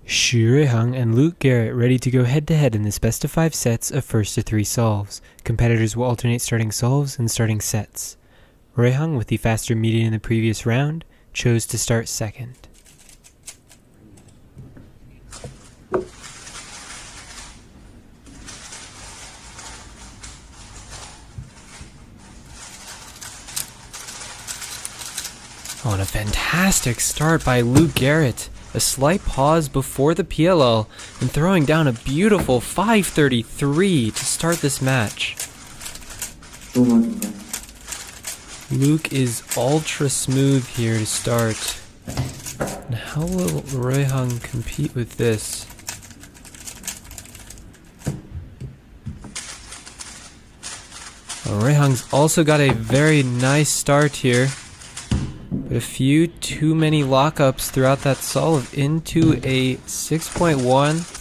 Ruihang and Luke Garret ready to go head-to-head in this best of 5 sets of first to 3 solves. Competitors will alternate starting solves and starting sets. Ruihang, with the faster median in the previous round, chose to start second. Oh, and a fantastic start by Luke Garret. A slight pause before the PLL and throwing down a beautiful 533 to start this match. Luke is ultra smooth here to start. And how will Ruihang compete with this? Well, Ruihang's also got a very nice start here. But a few too many lockups throughout that solve into a 6.1.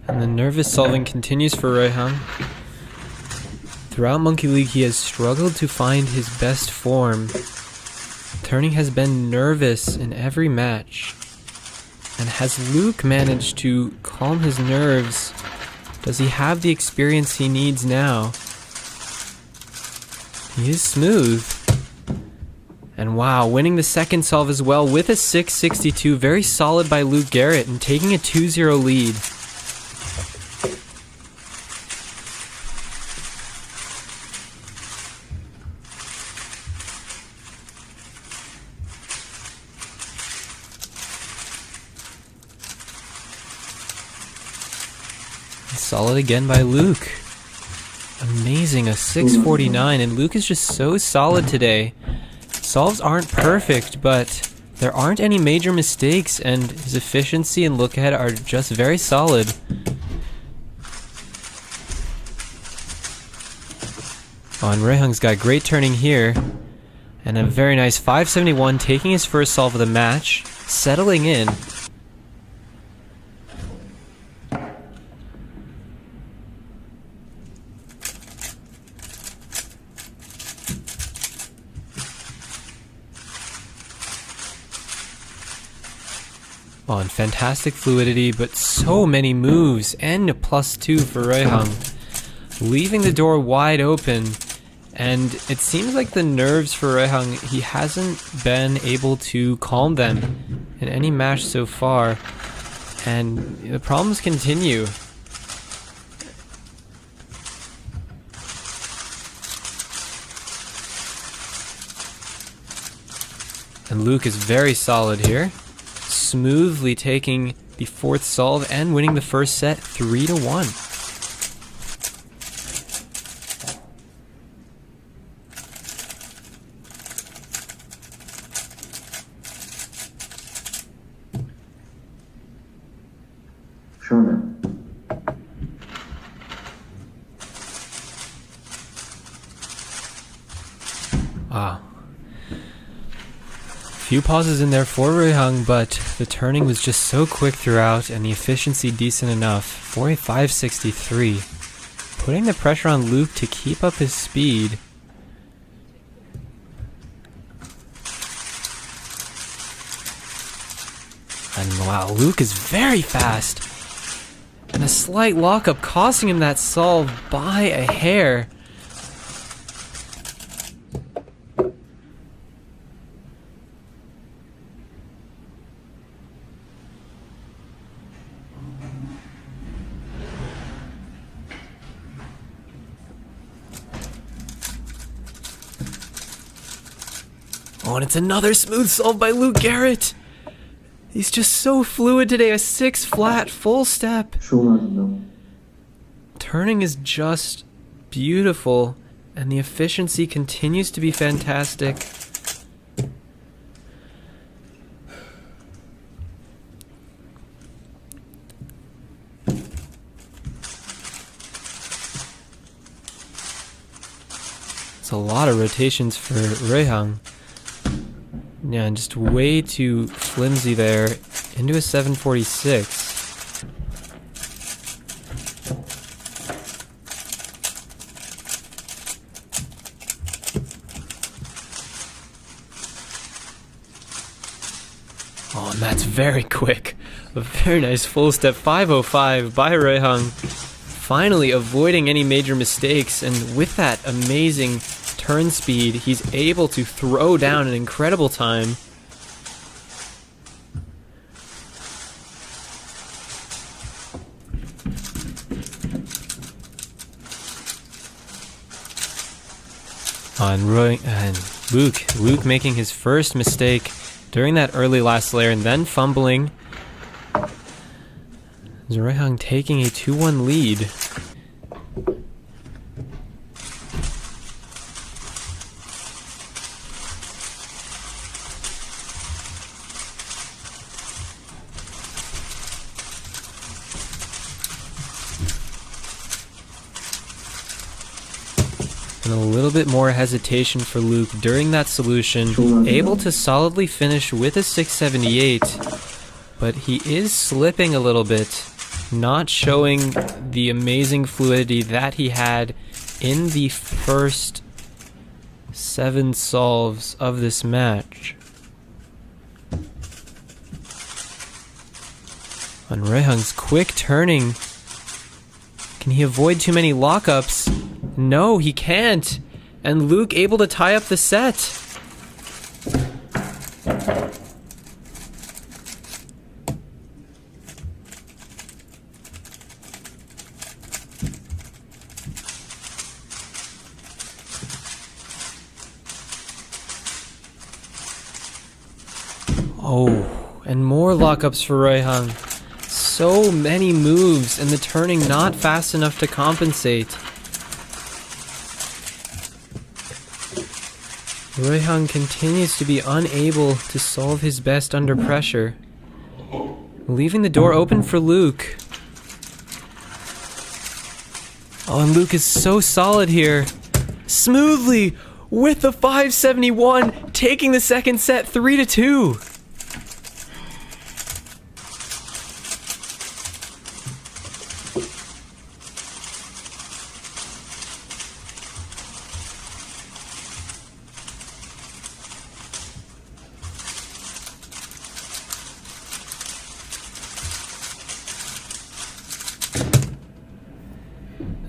And the nervous solving continues for Ruihang. Throughout Monkey League, he has struggled to find his best form. Turning has been nervous in every match. And has Luke managed to calm his nerves? Does he have the experience he needs now? He is smooth. And wow, winning the second solve as well with a 662. Very solid by Luke Garret and taking a 2-0 lead. Solid again by Luke. Amazing, a 649, and Luke is just so solid today. Solves aren't perfect, but there aren't any major mistakes, and his efficiency and look ahead are just very solid. Oh, and Ruihang's got great turning here, and a very nice 571, taking his first solve of the match, settling in. Oh, and fantastic fluidity, but so many moves, and a +2 for Ruihang. Leaving the door wide open, and it seems like the nerves for Ruihang, he hasn't been able to calm them in any match so far, and the problems continue. And Luke is very solid here. Smoothly taking the fourth solve and winning the first set 3-1. Wow. Few pauses in there for Ruihang, but the turning was just so quick throughout and the efficiency decent enough for a 563. Putting the pressure on Luke to keep up his speed. And wow, Luke is very fast. And a slight lockup costing him that solve by a hair. Oh, and it's another smooth solve by Luke Garret. He's just so fluid today. A 6 flat full step. Turning is just beautiful, and the efficiency continues to be fantastic. It's a lot of rotations for Ruihang. Yeah, and just way too flimsy there. Into a 746. Oh, and that's very quick. A very nice full step 505 by Ruihang. Finally avoiding any major mistakes, and with that amazing turn speed, he's able to throw down an incredible time. And Luke making his first mistake during that early last layer and then fumbling. Ruihang taking a 2-1 lead. And a little bit more hesitation for Luke during that solution, able to solidly finish with a 678, but he is slipping a little bit, not showing the amazing fluidity that he had in the first 7 solves of this match. On Ruihang's quick turning, can he avoid too many lockups? No, he can't. And Luke able to tie up the set. Oh, and more lockups for Ruihang. So many moves and the turning not fast enough to compensate. Ruihang continues to be unable to solve his best under pressure, leaving the door open for Luke. Oh, and Luke is so solid here. Smoothly, with the 571, taking the second set 3-2.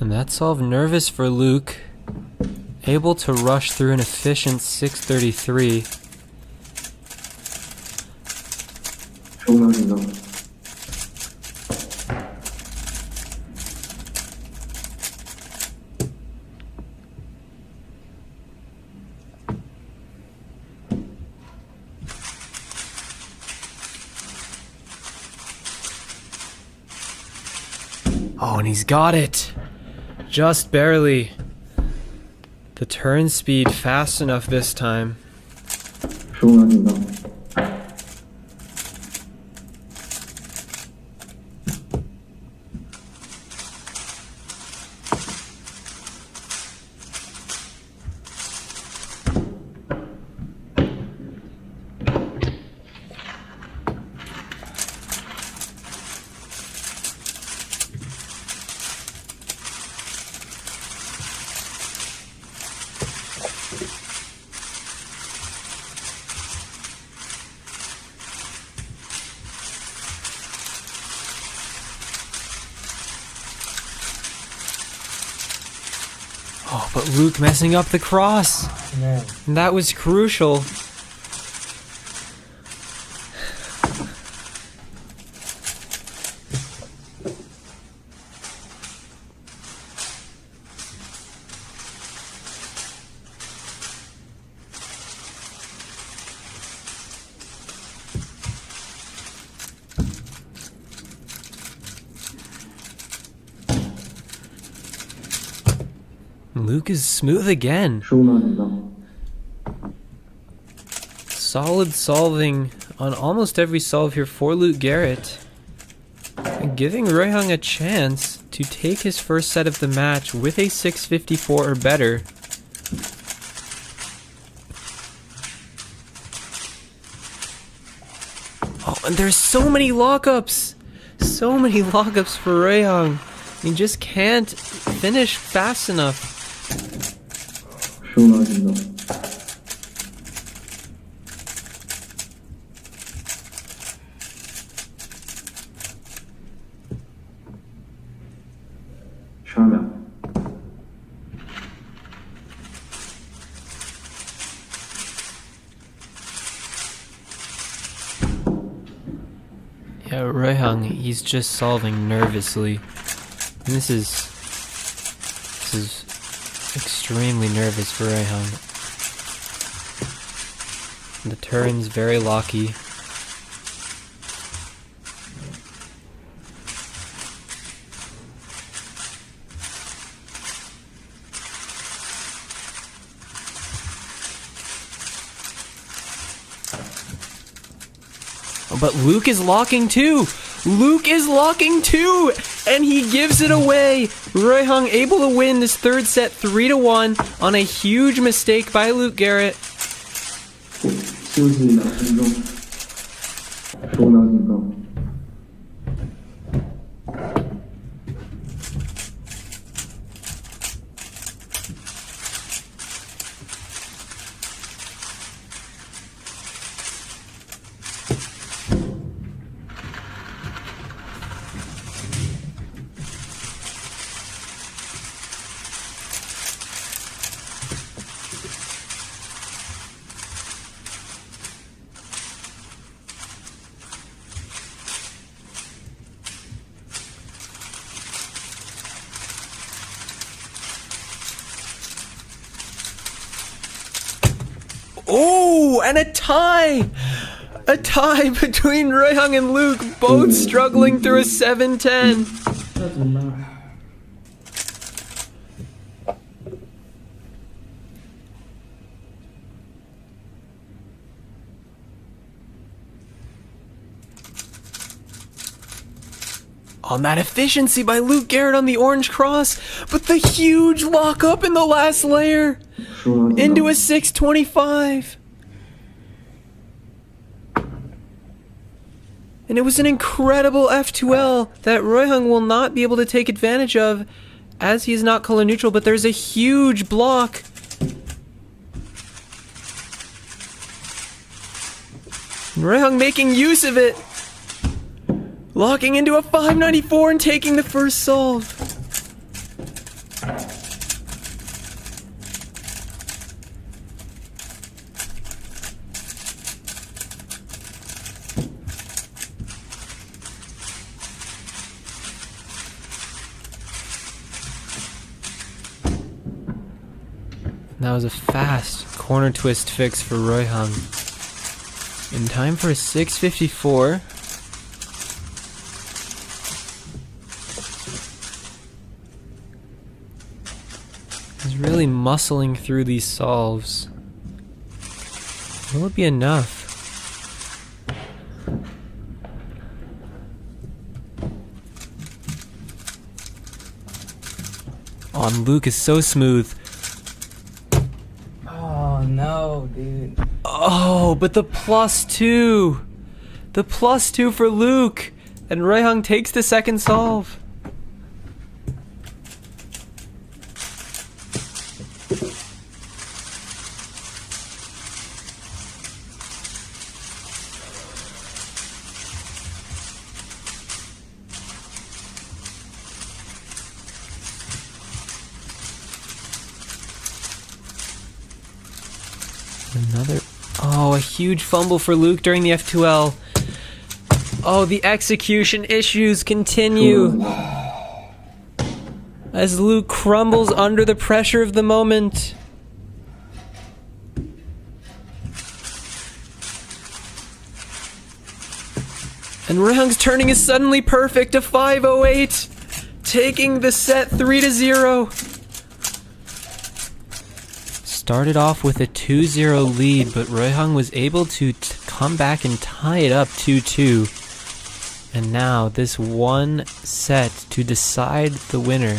And that's all nervous for Luke, able to rush through an efficient 633. Oh, and he's got it! Just barely. The turn speed fast enough this time. Oh, but Luke messing up the cross. Yeah. And that was crucial. Luke is smooth again. Solid solving on almost every solve here for Luke Garret. And giving Ruihang a chance to take his first set of the match with a 654 or better. Oh, and there's so many lockups! So many lockups for Ruihang. He just can't finish fast enough. 收到进度。12秒。Yeah, Ruihang, he's just solving nervously. And this is extremely nervous for Ruihang. The turn's very locky. But Luke is locking too! Luke is locking too! And he gives it away! Ruihang able to win this third set 3-1 on a huge mistake by Luke Garret. 休息2分钟。收到进度。Oh, and a tie! A tie between Ruihang and Luke, both struggling through a 7-10. 那怎么办？ On that efficiency by Luke Garret on the orange cross, but the huge lockup in the last layer into a 625. And it was an incredible F2L that Ruihang will not be able to take advantage of as he's not color neutral, but there's a huge block. Ruihang making use of it. Locking into a 594 and taking the first solve. That was a fast corner twist fix for Ruihang. In time for a 654. He's really muscling through these solves. Will it be enough? Oh, and Luke is so smooth. Oh no, dude. Oh, but the +2! The +2 for Luke! And Ruihang takes the second solve. Oh, a huge fumble for Luke during the F2L. Oh, the execution issues continue as Luke crumbles under the pressure of the moment. And Ruihang's turning is suddenly perfect, a 508, taking the set 3-0. Started off with a 2-0 lead, but Ruihang was able to come back and tie it up 2-2. And now this one set to decide the winner.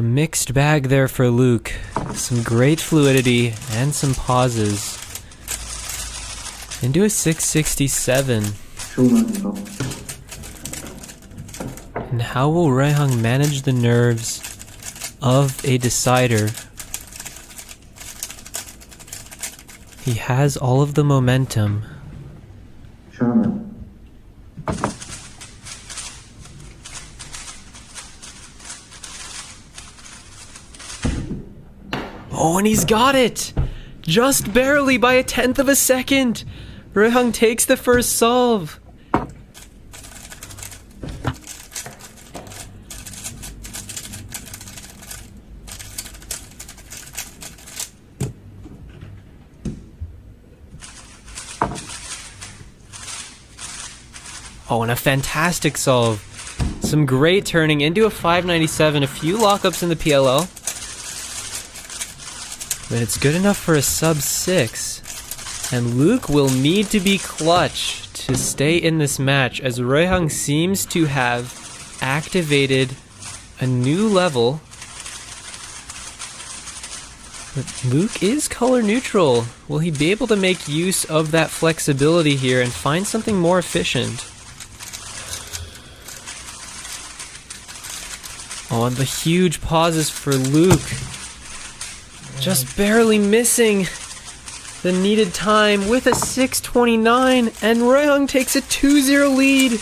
A mixed bag there for Luke. Some great fluidity and some pauses. Into a 667. And how will Ruihang manage the nerves of a decider? He has all of the momentum. Oh, and he's got it! Just barely by a 1/10 of a second! Ruihang takes the first solve. Oh, and a fantastic solve. Some great turning into a 597, a few lockups in the PLL. But it's good enough for a sub 6. And Luke will need to be clutch to stay in this match, as Ruihang seems to have activated a new level. But Luke is color neutral. Will he be able to make use of that flexibility here and find something more efficient? Oh, and the huge pauses for Luke. Just barely missing the needed time with a 629, and Ruihang takes a 2-0 lead.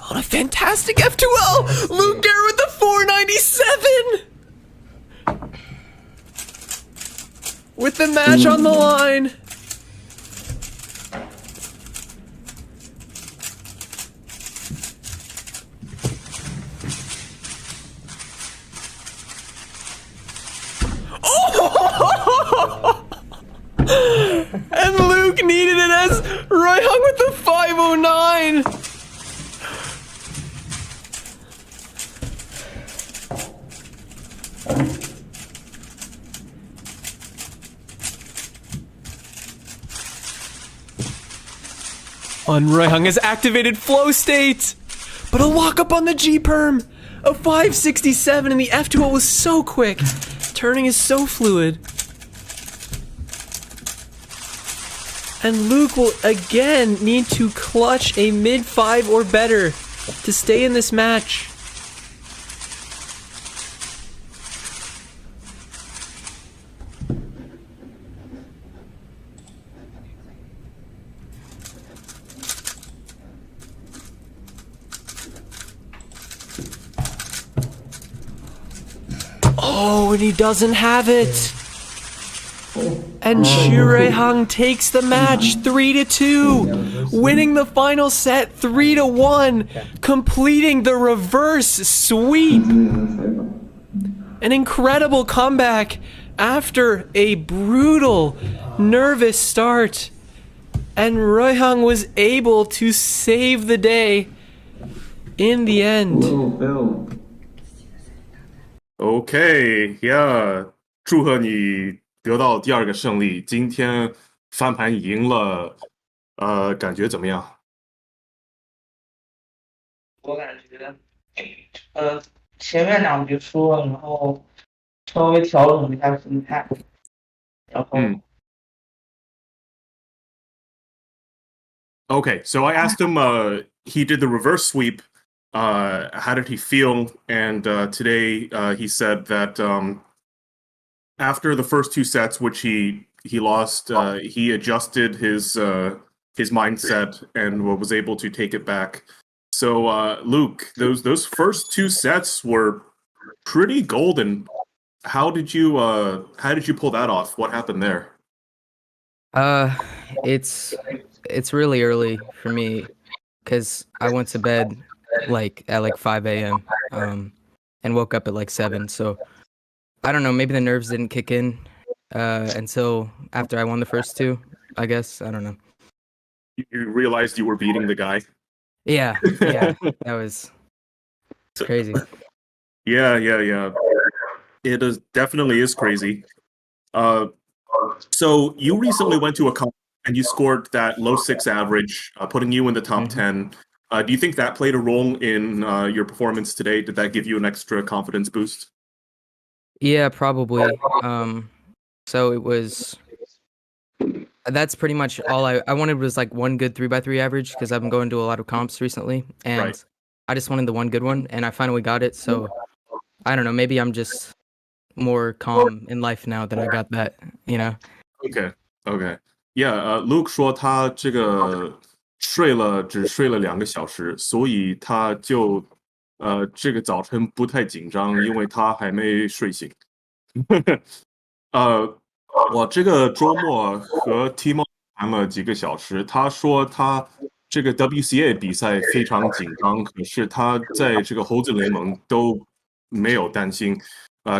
On a fantastic F2L! Luke Garret with the 497! With the match on the line! Oh! And Luke needed it as Ruihang with the 509! Ruihang has activated flow state, but a lockup on the G-perm, a 567, and the F2O was so quick. Turning is so fluid. And Luke will again need to clutch a mid-5 or better to stay in this match. Oh, and he doesn't have it. And Ruihang takes the match 3-2, winning the final set 3-1, completing the reverse sweep. An incredible comeback after a brutal, nervous start. And Ruihang was able to save the day in the end. OK， yeah， 祝贺你得到第2个胜利，今天翻盘赢了，感觉怎么样？我感觉，前面2局输了，然后稍微调整了一下心态，然后。Okay, so I asked him, he did the reverse sweep. How did he feel? And today he said that after the first 2 sets, which he lost, he adjusted his mindset and was able to take it back. So Luke, those first 2 sets were pretty golden. How did you pull that off? What happened there? It's really early for me because I went to bed at 5 a.m. And woke up at 7. So I don't know, maybe the nerves didn't kick in until after I won the first 2, I guess. I don't know. You realized you were beating the guy? Yeah, that was It's crazy. Yeah. It is definitely is crazy. So you recently went to a comp and you scored that low 6 average, putting you in the top 10. Do you think that played a role in your performance today? Did that give you an extra confidence boost? Yeah, probably. So it was. That's pretty much all I wanted was like one good 3x3 average because I've been going to a lot of comps recently, and Right. I just wanted the one good one, and I finally got it. So I don't know. Maybe I'm just more calm in life now that I got that. You know. Okay. Yeah, Luke 说他这个只睡了2个小时，所以他就这个早晨不太紧张，因为他还没睡醒。呃，我这个周末和 Timo 谈了几个小时，他说他这个 WCA 比赛非常紧张，可是他在这个猴子联盟都没有担心。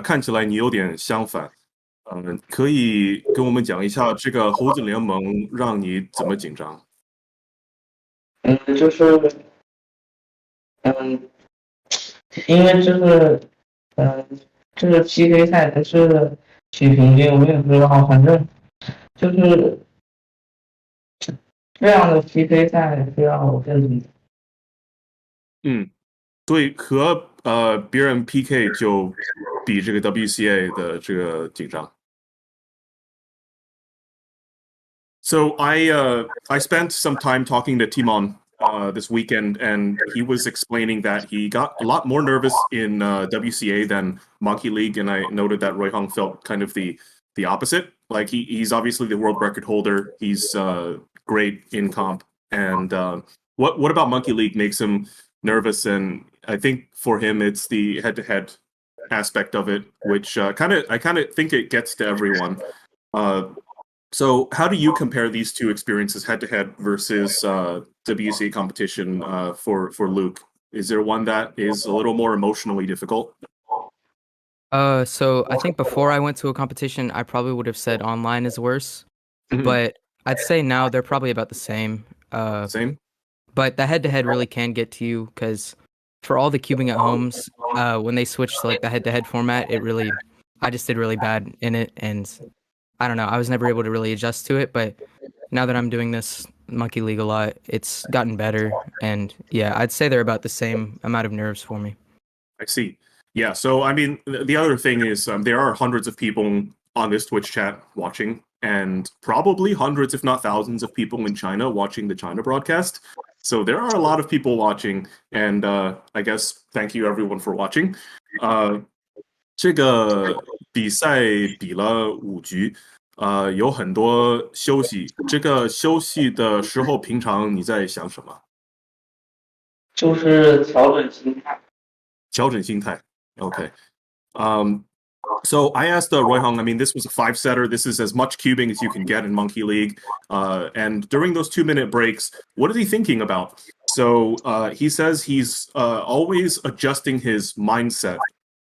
看起来你有点相反。可以跟我们讲一下这个猴子联盟让你怎么紧张？就是嗯，因为嗯，这个 PK 赛不是取平均，我也不知道，反正就是这样的 PK 赛是让我更紧张。嗯，对，和别人 PK 就比这个 WCA 的这个紧张。So I spent some time talking to Timon this weekend, and he was explaining that he got a lot more nervous in WCA than Monkey League, and I noted that Ruihang felt kind of the opposite. Like he's obviously the world record holder. He's great in comp, and what about Monkey League makes him nervous? And I think for him, it's the head-to-head aspect of it, which I kind of think it gets to everyone. So how do you compare these two experiences head to head versus WCA competition for Luke? Is there one that is a little more emotionally difficult? So I think before I went to a competition, I probably would have said online is worse, Mhm. but I'd say now they're probably about the same. Same? But the head-to-head really can get to you because for all the cubing at homes, when they switched to like the head-to-head format, I just did really bad in it, and I don't know, I was never able to really adjust to it. But now that I'm doing this Monkey League a lot, it's gotten better, and yeah, I'd say they're about the same amount of nerves for me. I see. Yeah, so I mean, the other thing is there are hundreds of people on this Twitch chat watching, and probably hundreds, if not thousands, of people in China watching the China broadcast. So there are a lot of people watching, and I guess thank you everyone for watching. 这个比赛比了5局，有很多休息。这个休息的时候，平常你在想什么？就是调整心态。调整心态。Okay. So I asked Ruihang, I mean, this was a 5-setter. This is as much cubing as you can get in Monkey League. And during those 2-minute breaks, what is he thinking about? So he says he's always adjusting his mindset.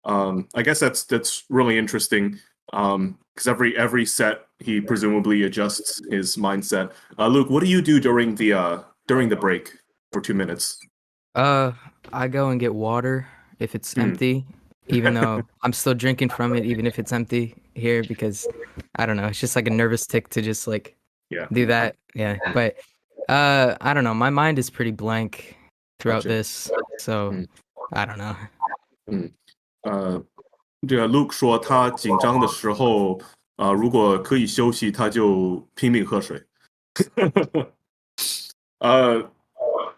I guess that's really interesting because every set he presumably adjusts his mindset. Luke, what do you do during the break for 2 minutes? I go and get water if it's empty, even though I'm still drinking from it, even if it's empty here, because I don't know, it's just like a nervous tick to just like do that. Yeah, but I don't know, my mind is pretty blank throughout this, so I don't know. 这个 Luke 说他紧张的时候，如果可以休息，他就拼命喝水。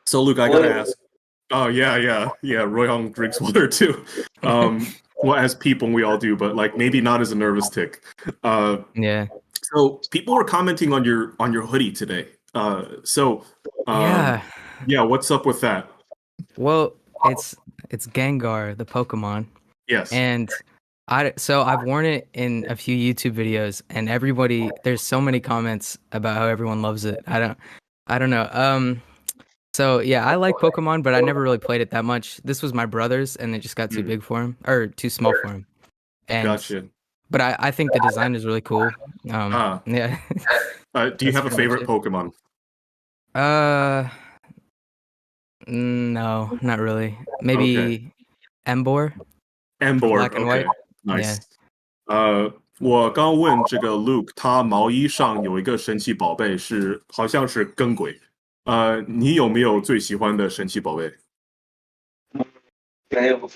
So Luke, I gotta ask. Oh yeah. Ruihang drinks water too. Well, as people, we all do, but like maybe not as a nervous tick. Yeah. So people were commenting on your hoodie today. Yeah, what's up with that? Well, it's Gengar, the Pokemon. Yes. And I've worn it in a few YouTube videos, and there's so many comments about how everyone loves it. I don't know. So yeah, I like Pokemon, but I never really played it that much. This was my brother's, and it just got too big for him, or too small for him. And, Gotcha. But I think the design is really cool. Yeah. Do you have a favorite Pokemon? No, not really. Maybe Embor. Embor. Black and Okay, white. nice. 我刚问这个 Luke，他毛衣上有一个神奇宝贝是好像是根鬼。你有没有最喜欢的神奇宝贝？没有。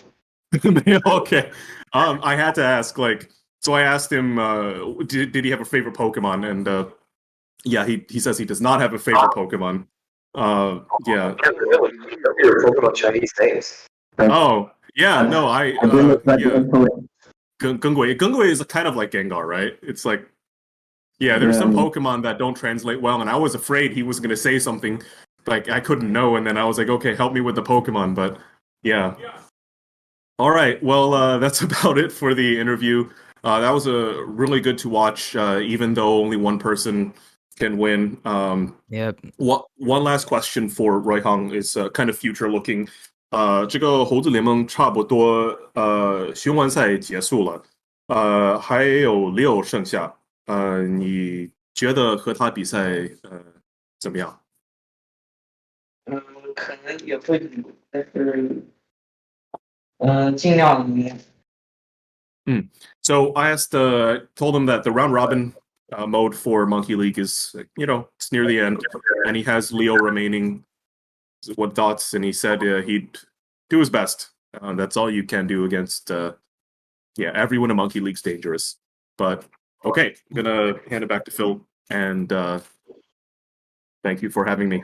没有 Okay. I had to ask, like, so I asked him, did he have a favorite Pokemon? And yeah, he says he does not have a favorite Pokemon. Yeah. You're talking about Chinese names. Oh, yeah. No, yeah. 跟 Gungwei is kind of like Gengar, right? It's like, yeah, there's some Pokemon that don't translate well, and I was afraid he was going to say something like I couldn't know, and then I was like, okay, help me with the Pokemon, but yeah. All right, well, that's about it for the interview. That was really good to watch, even though only one person can win. Yep. One last question for Ruihang is kind of future looking. 这个猴子联盟差不多循环赛结束了，还有6剩下。你觉得和他比赛怎么样？可能也会赢，但是尽量赢。So I asked, told him that the round robin mode for Monkey League is, it's near the end, and he has Leo remaining. What thoughts? And he said he'd do his best. That's all you can do against, everyone in Monkey League's dangerous. But okay, I'm gonna hand it back to Phil, and thank you for having me.